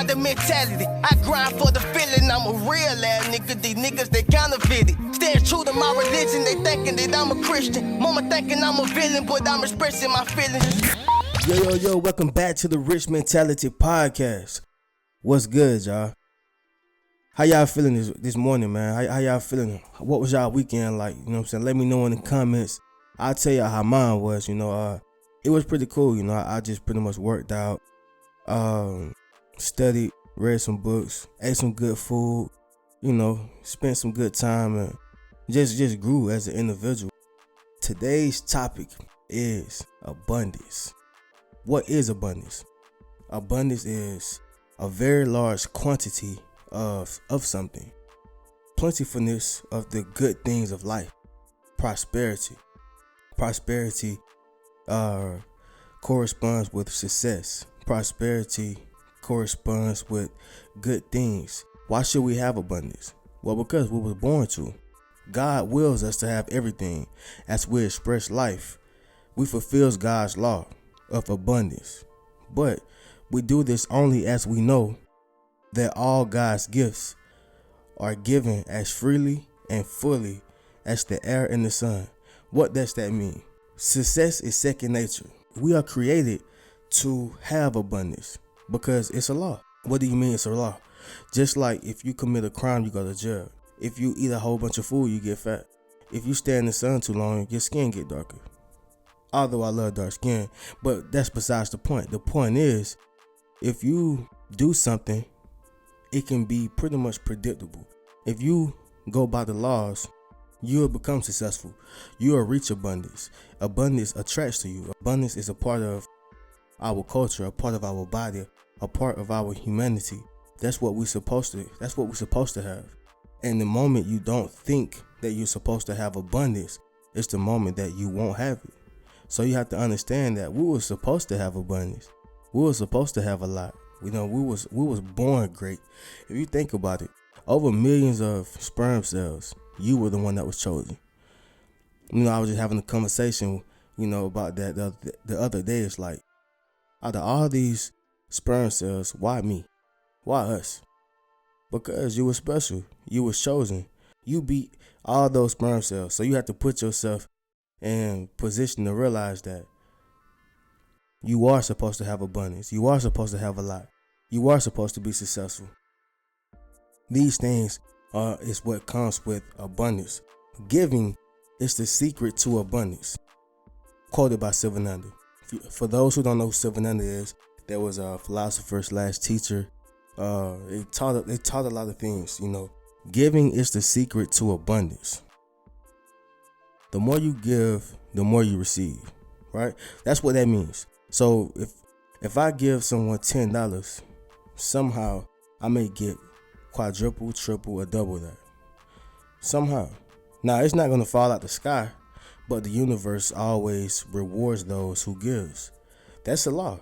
got the mentality. I grind for the feeling. I'm a real ass nigga. These niggas, they counterfeit it. Staying true to my religion, they thinking that I'm a Christian. Mama thinking I'm a villain, but I'm expressing my feelings. Yo, welcome back to the Rich Mentality Podcast. What's good, y'all? How y'all feeling this morning, man? How y'all feeling? What was y'all weekend like? You know what I'm saying? Let me know in the comments. I'll tell y'all how mine was, It was pretty cool, I just pretty much worked out, studied, read some books, ate some good food, spent some good time and just grew as an individual. Today's topic is abundance. What is abundance? Abundance is a very large quantity of something. Plentifulness of the good things of life. Prosperity. Prosperity corresponds with success. Prosperity corresponds with good things. Why should we have abundance? Well, because we were born to. God wills us to have everything. As we express life, we fulfill God's law of abundance. But we do this only as we know that all God's gifts are given as freely and fully as the air and the sun. What does that mean? Success is second nature. We are created to have abundance because it's a law. What do you mean it's a law? Just like if you commit a crime, you go to jail. If you eat a whole bunch of food, you get fat. If you stay in the sun too long, your skin get darker. Although I love dark skin, but that's besides the point. The point is, if you do something, it can be pretty much predictable. If you go by the laws, you will become successful. You will reach abundance. Abundance attracts to you. Abundance is a part of our culture, a part of our body, a part of our humanity. That's what we're supposed to have. And the moment you don't think that you're supposed to have abundance, it's the moment that you won't have it. So you have to understand that we were supposed to have abundance. We were supposed to have a lot. We was born great. If you think about it, over millions of sperm cells, you were the one that was chosen. I was just having a conversation, about that the other day. It's like, out of all these sperm cells, why me? Why us? Because you were special. You were chosen. You beat all those sperm cells. So you have to put yourself in position to realize that you are supposed to have abundance. You are supposed to have a lot. You are supposed to be successful. These things is what comes with abundance. Giving is the secret to abundance. Quoted by Sivananda. For those who don't know who Sivananda is, there was a philosopher / teacher. They taught a lot of things. Giving is the secret to abundance. The more you give, the more you receive. Right? That's what that means. So if I give someone $10, somehow I may get quadruple, triple, or double that. Somehow. Now, it's not going to fall out the sky, but the universe always rewards those who gives. That's a law.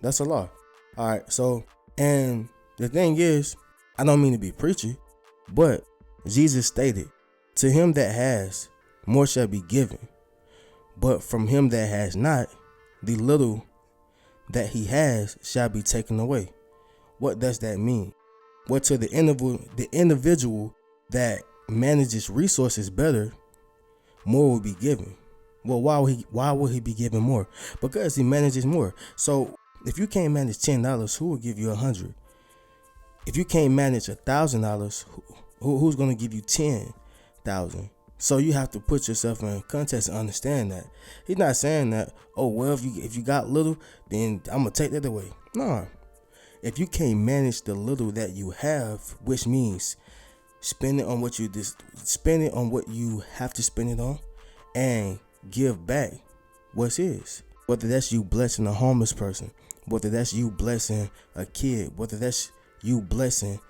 That's a law. All right. So, and the thing is, I don't mean to be preachy, but Jesus stated, to him that has, more shall be given. But from him that has not, the little that he has shall be taken away. What does that mean? Well, to the individual that manages resources better, more will be given. Well, why will he be given more? Because he manages more. So if you can't manage $10, who will give you $100? If you can't manage $1,000, who's going to give you $10,000? So you have to put yourself in context and understand that. He's not saying that, oh, well, if you got little, then I'm going to take that away. No. If you can't manage the little that you have, which means spend it on what you have to spend it on, and give back what's his. Whether that's you blessing a homeless person, whether that's you blessing a kid, whether that's you blessing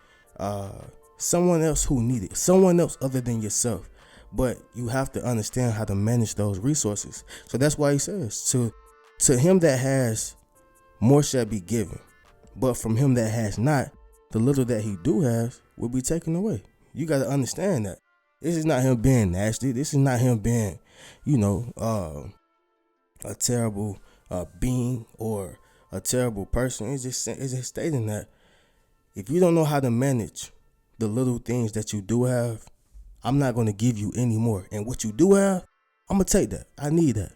someone else who needed, someone else other than yourself. But you have to understand how to manage those resources. So that's why he says, to him that has, more shall be given. But from him that has not, the little that he do have will be taken away. You got to understand that. This is not him being nasty. This is not him being, a terrible being or a terrible person. It's just stating that If you don't know how to manage the little things that you do have, I'm not going to give you any more. And what you do have, I'm going to take that. I need that.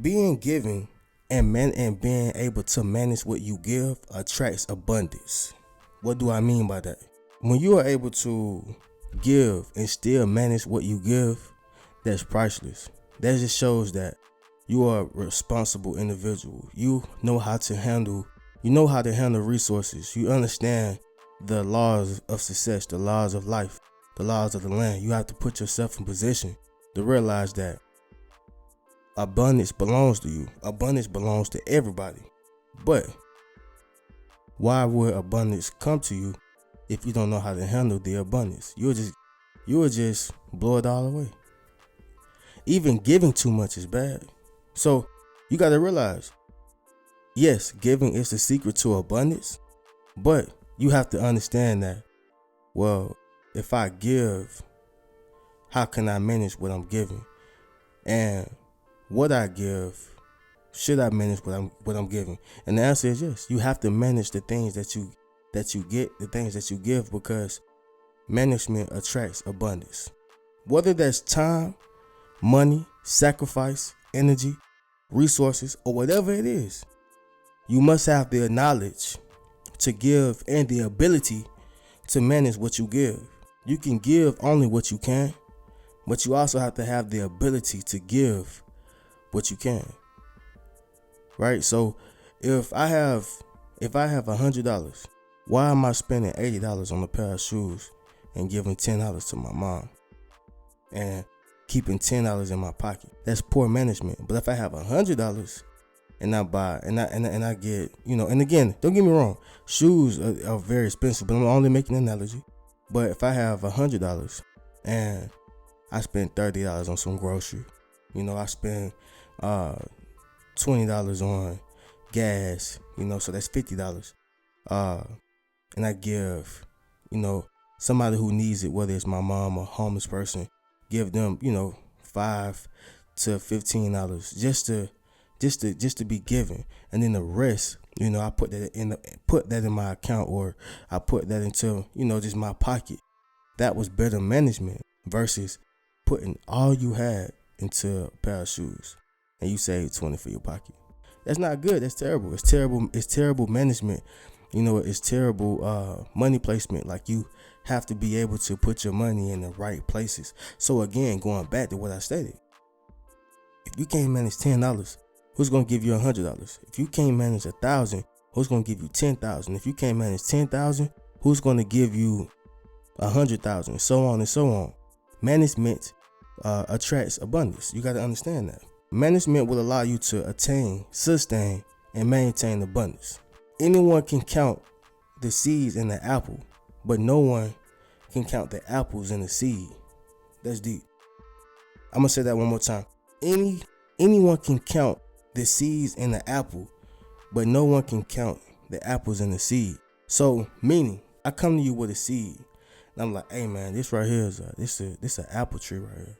Being giving and being able to manage what you give attracts abundance. What do I mean by that? When you are able to give and still manage what you give, that's priceless. That just shows that you are a responsible individual. You know how to handle resources. You understand the laws of success, the laws of life, the laws of the land. You have to put yourself in position to realize that abundance belongs to you. Abundance belongs to everybody. But why would abundance come to you if you don't know how to handle the abundance? You will just blow it all away. Even giving too much is bad. So you got to realize, yes, giving is the secret to abundance, but you have to understand that, well, if I give, how can I manage what I'm giving? And what I give, should I manage what I'm giving? And the answer is yes. You have to manage the things that you get, the things that you give, because management attracts abundance. Whether that's time, money, sacrifice, energy, resources, or whatever it is, you must have the knowledge to give and the ability to manage what you give. You can give only what you can, but you also have to have the ability to give what you can. Right? So if I have $100, why am I spending $80 on a pair of shoes and giving $10 to my mom and keeping $10 in my pocket? That's poor management. But if I have $100 and I buy and I get, and again, don't get me wrong, shoes are very expensive, but I'm only making an analogy. But if I have $100 and I spend $30 on some grocery, I spend $20 on gas, so that's $50. And I give, somebody who needs it, whether it's my mom or a homeless person, give them, $5 to $15 just to be given. And then the rest, I put that in my account, or I put that into, just my pocket. That was better management versus putting all you had into a pair of shoes and you save $20 for your pocket. That's not good. That's terrible. It's terrible. It's terrible management. It's terrible money placement. Like, you have to be able to put your money in the right places. So again, going back to what I stated, if you can't manage $10, who's gonna give you $100? If you can't manage 1,000, who's gonna give you 10,000? If you can't manage 10,000, who's gonna give you 100,000? So on and so on. Management attracts abundance. You got to understand that. Management will allow you to attain, sustain, and maintain abundance. Anyone can count the seeds in the apple, but no one can count the apples in the seed. That's deep. I'm gonna say that one more time. Anyone can count the seeds in the apple, but no one can count the apples in the seed. So, meaning, I come to you with a seed, and I'm like, hey man, this right here is this an apple tree right here.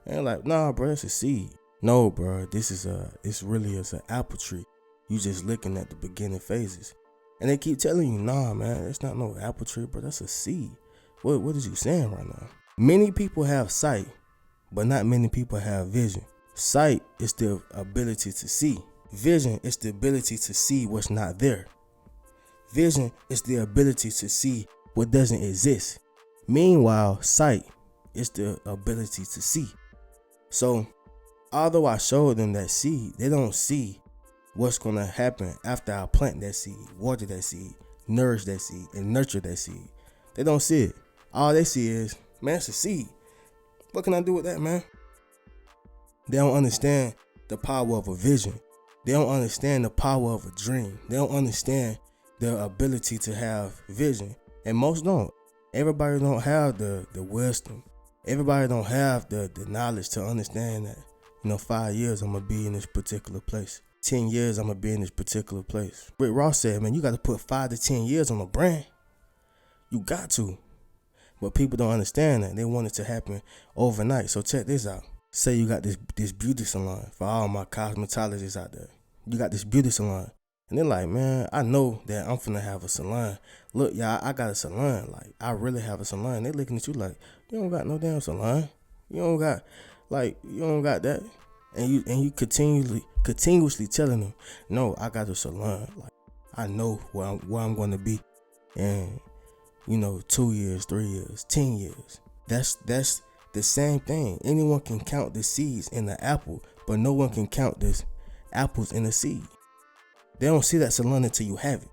And they're like, nah, bro, that's a seed. No, bro, it's really an apple tree. You just looking at the beginning phases. And they keep telling you, nah, man, that's not no apple tree, bro. That's a seed. What is you saying right now? Many people have sight, but not many people have vision. Sight is the ability to see. Vision is the ability to see what's not there. Vision is the ability to see what doesn't exist. Meanwhile, sight is the ability to see. So, although I showed them that seed, they don't see what's going to happen after I plant that seed, water that seed, nourish that seed, and nurture that seed. They don't see it. All they see is, man, it's a seed. What can I do with that, man? They don't understand the power of a vision. They don't understand the power of a dream. They don't understand the ability to have vision. And most don't. Everybody don't have the wisdom. Everybody don't have the knowledge to understand that, 5 years I'm going to be in this particular place. 10 years I'm going to be in this particular place. Rick Ross said, man, you got to put 5 to 10 years on a brand. You got to. But people don't understand that. They want it to happen overnight. So check this out. Say you got this beauty salon, for all my cosmetologists out there. You got this beauty salon. And they're like, man, I know that I'm finna have a salon. Look, y'all, I got a salon. Like, I really have a salon. They looking at you like, you don't got no damn salon. You don't got that. And you continuously telling them, no, I got a salon. Like, I know where I'm gonna be in, 2 years, 3 years, 10 years. That's the same thing. Anyone can count the seeds in the apple, but no one can count the apples in the seed. They don't see that salon until you have it.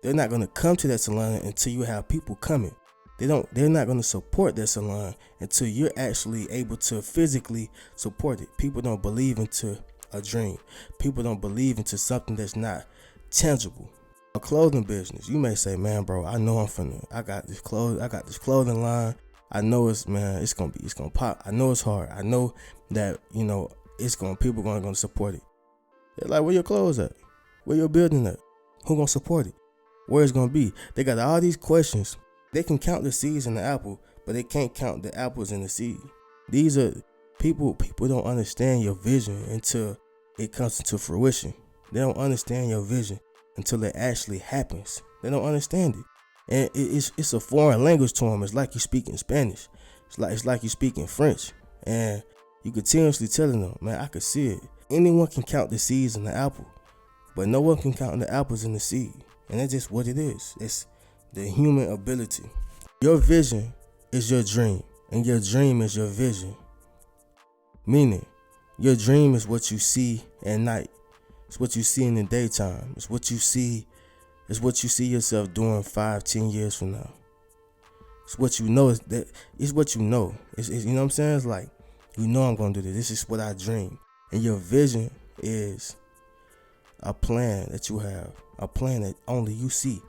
They're not gonna come to that salon until you have people coming. They're not gonna support that salon until you're actually able to physically support it. People don't believe into a dream. People don't believe into something that's not tangible. A clothing business, you may say, man, bro, I know I got this clothing line. I know it's gonna pop. I know it's hard. I know that, people gonna support it. They're like, where your clothes at? Where your building at? Who gonna support it? Where it's gonna be? They got all these questions. They can count the seeds in the apple, but they can't count the apples in the seed. These are people don't understand your vision until it comes into fruition. They don't understand your vision until it actually happens. They don't understand it. And it's a foreign language to them. It's like you speaking Spanish. It's like you speaking French. And you continuously telling them, man, I can see it. Anyone can count the seeds in the apple, but no one can count the apples in the seed. And that's just what it is. It's the human ability. Your vision is your dream, and your dream is your vision. Meaning, your dream is what you see at night. It's what you see in the daytime. It's what you see yourself doing 5-10 years from now. It's what you know. It's what you know. It's you know what I'm saying? It's like, I'm gonna do this. This is what I dream. And your vision is a plan that you have, a plan that only you see,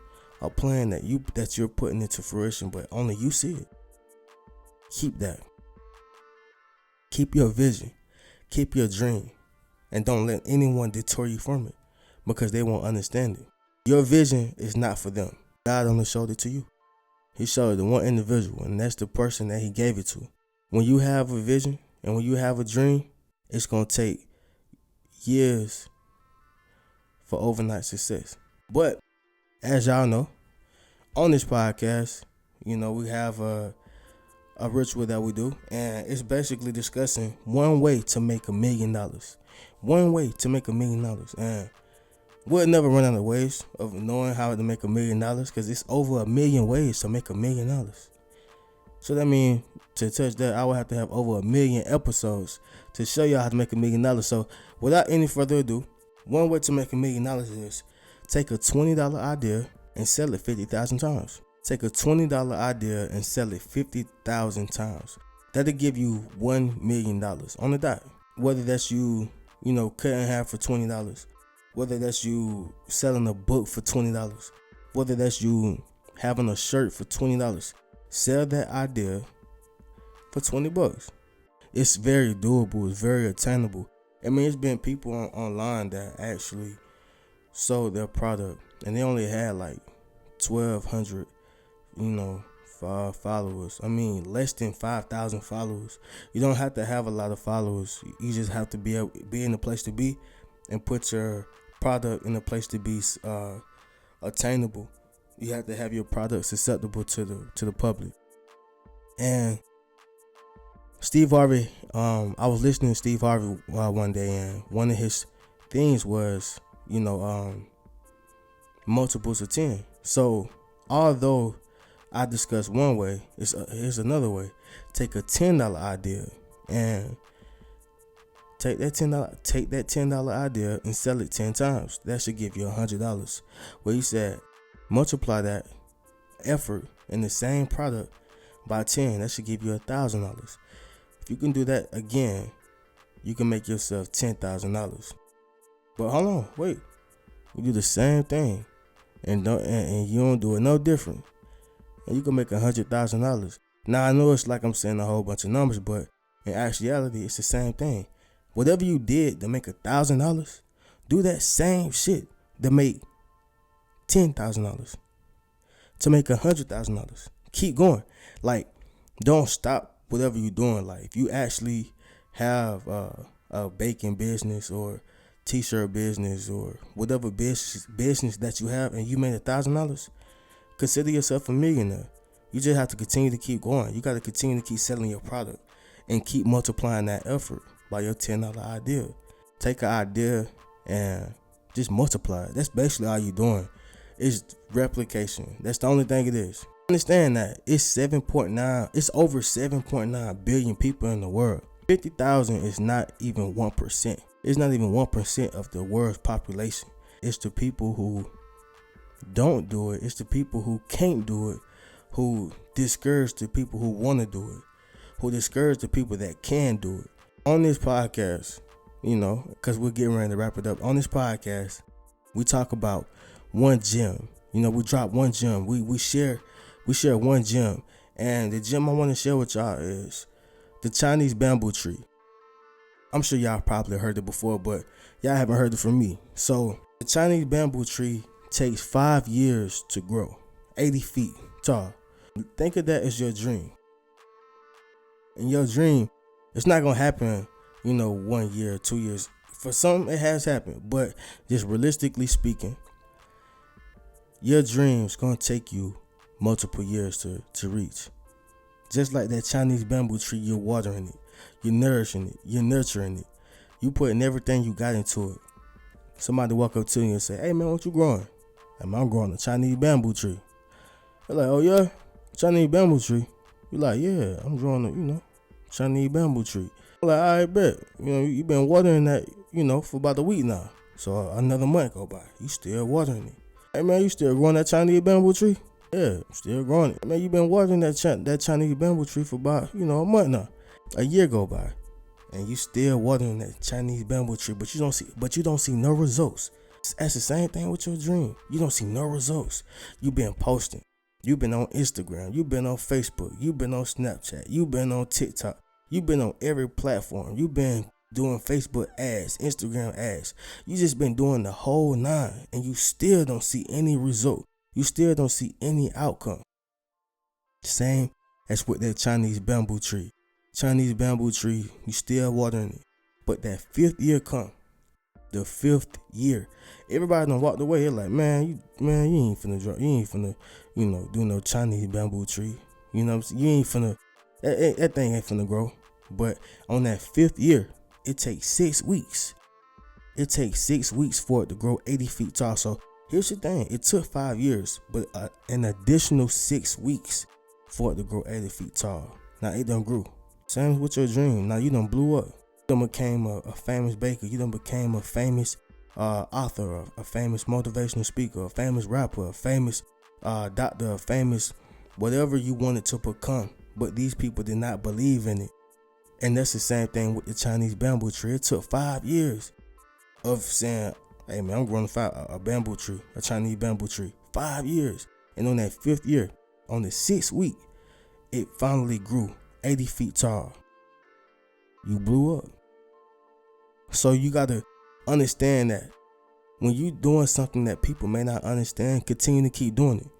a plan that you're putting into fruition, but only you see it. Keep that. Keep your vision. Keep your dream. And don't let anyone deter you from it, because they won't understand it. Your vision is not for them. God only showed it to you. He showed it to one individual, and that's the person that he gave it to. When you have a vision and when you have a dream, it's going to take years for overnight success. But as y'all know, on this podcast, we have a ritual that we do, and it's basically discussing one way to make $1 million. One way to make $1 million. And we'll never run out of ways of knowing how to make $1 million, because it's over 1 million ways to make $1 million. So that means to touch that, I would have to have over 1 million episodes to show y'all how to make $1 million. So without any further ado, one way to make $1 million is take a $20 idea and sell it 50,000 times. Take a $20 idea and sell it 50,000 times. That'll give you $1 million on the dot. Whether that's you, cutting in half for $20. Whether that's you selling a book for $20. Whether that's you having a shirt for $20. Sell that idea for $20. It's very doable. It's very attainable. I mean, it's been people online that actually sold their product, and they only had like 1,200, followers. I mean, less than 5,000 followers. You don't have to have a lot of followers. You just have to be in the place to be, and put your product in a place to be attainable. You have to have your products acceptable to the public. And Steve Harvey, I was listening to Steve Harvey one day, and one of his things was, multiples of 10. So although I discussed one way, here's another way. Take a $10 idea and take that $10 idea and sell it 10 times. That should give you $100. Well, he said, multiply that effort in the same product by 10. That should give you $1,000. If you can do that again, you can make yourself $10,000. But hold on, wait. You do the same thing, and you don't do it no different, and you can make $100,000. Now I know it's like I'm saying a whole bunch of numbers, but in actuality, it's the same thing. Whatever you did to make $1,000, do that same shit to make $10,000, to make $100,000. Keep going. Like, don't stop whatever you're doing. Like, if you actually have a baking business, or t-shirt business or whatever business that you have, and you made $1,000, consider yourself a millionaire. You just have to continue to keep going. You got to continue to keep selling your product and keep multiplying that effort by your $10 idea. Take an idea and just multiply it. That's basically all you're doing. It's replication. That's the only thing it is. Understand that it's over 7.9 billion people in the world. 50,000 is not even 1%. It's not even 1% of the world's population. It's the people who don't do it. It's the people who can't do it, who discourage the people who want to do it, who discourage the people that can do it. On this podcast, because we're getting ready to wrap it up. On this podcast, we talk about one gem. We drop one gem. We share one gem. And the gem I want to share with y'all is the Chinese bamboo tree. I'm sure y'all probably heard it before, but y'all haven't heard it from me. So the Chinese bamboo tree takes 5 years to grow, 80 feet tall. Think of that as your dream. And your dream, it's not going to happen, 1 year, 2 years. For some, it has happened. But just realistically speaking, your dream's going to take you multiple years to reach. Just like that Chinese bamboo tree, you're watering it. You're nourishing it. You're nurturing it. You putting everything you got into it. Somebody walk up to you and say, "Hey man, what you growing?" I'm growing a Chinese bamboo tree. They're like, "Oh yeah, Chinese bamboo tree." You're like, "Yeah, I'm growing a, Chinese bamboo tree." I'm like, "I bet. You've been watering that, for about a week now. So another month go by. You still watering it. Hey man, you still growing that Chinese bamboo tree?" "Yeah, I'm still growing it." "Man, you been watering that Chinese bamboo tree for about, a month now." A year go by, and you still watering that Chinese bamboo tree, but you don't see no results. That's the same thing with your dream. You don't see no results. You've been posting. You've been on Instagram. You've been on Facebook. You've been on Snapchat. You've been on TikTok. You've been on every platform. You've been doing Facebook ads, Instagram ads. You just been doing the whole 9, and you still don't see any result. You still don't see any outcome. Same as with that Chinese bamboo tree. Chinese bamboo tree, you still watering it. But that 5th year come. The 5th year. Everybody done walked away. They're like, man, you ain't finna do no Chinese bamboo tree. You ain't finna, that thing ain't finna grow. But on that 5th year, it takes 6 weeks. It takes 6 weeks for it to grow 80 feet tall. So here's the thing. It took 5 years, but an additional 6 weeks for it to grow 80 feet tall. Now it done grew. Same with your dream. Now you done blew up. You done became a famous baker. You done became a famous author, a famous motivational speaker, a famous rapper, a famous doctor, a famous whatever you wanted to become. But these people did not believe in it. And that's the same thing with the Chinese bamboo tree. It took 5 years of saying, "Hey man, I'm growing a bamboo tree, a Chinese bamboo tree." 5 years. And on that 5th year, on the 6th week, it finally grew 80 feet tall. You blew up. So you got to understand that when you doing something that people may not understand, continue to keep doing it.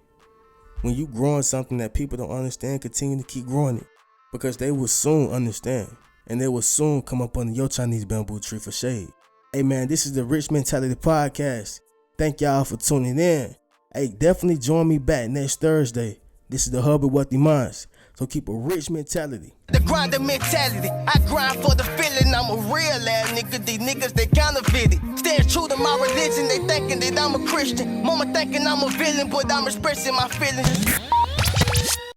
When you growing something that people don't understand, continue to keep growing it. Because they will soon understand. And they will soon come up under your Chinese bamboo tree for shade. Hey man, this is the Rich Mentality Podcast. Thank y'all for tuning in. Hey, definitely join me back next Thursday. This is the Hub of Wealthy Minds. So keep a rich mentality. The grinder mentality. I grind for the feeling. I'm a real ass nigga. These niggas, they counterfeit it. Staying true to my religion. They thinking that I'm a Christian. Mama thinking I'm a villain, but I'm expressing my feelings.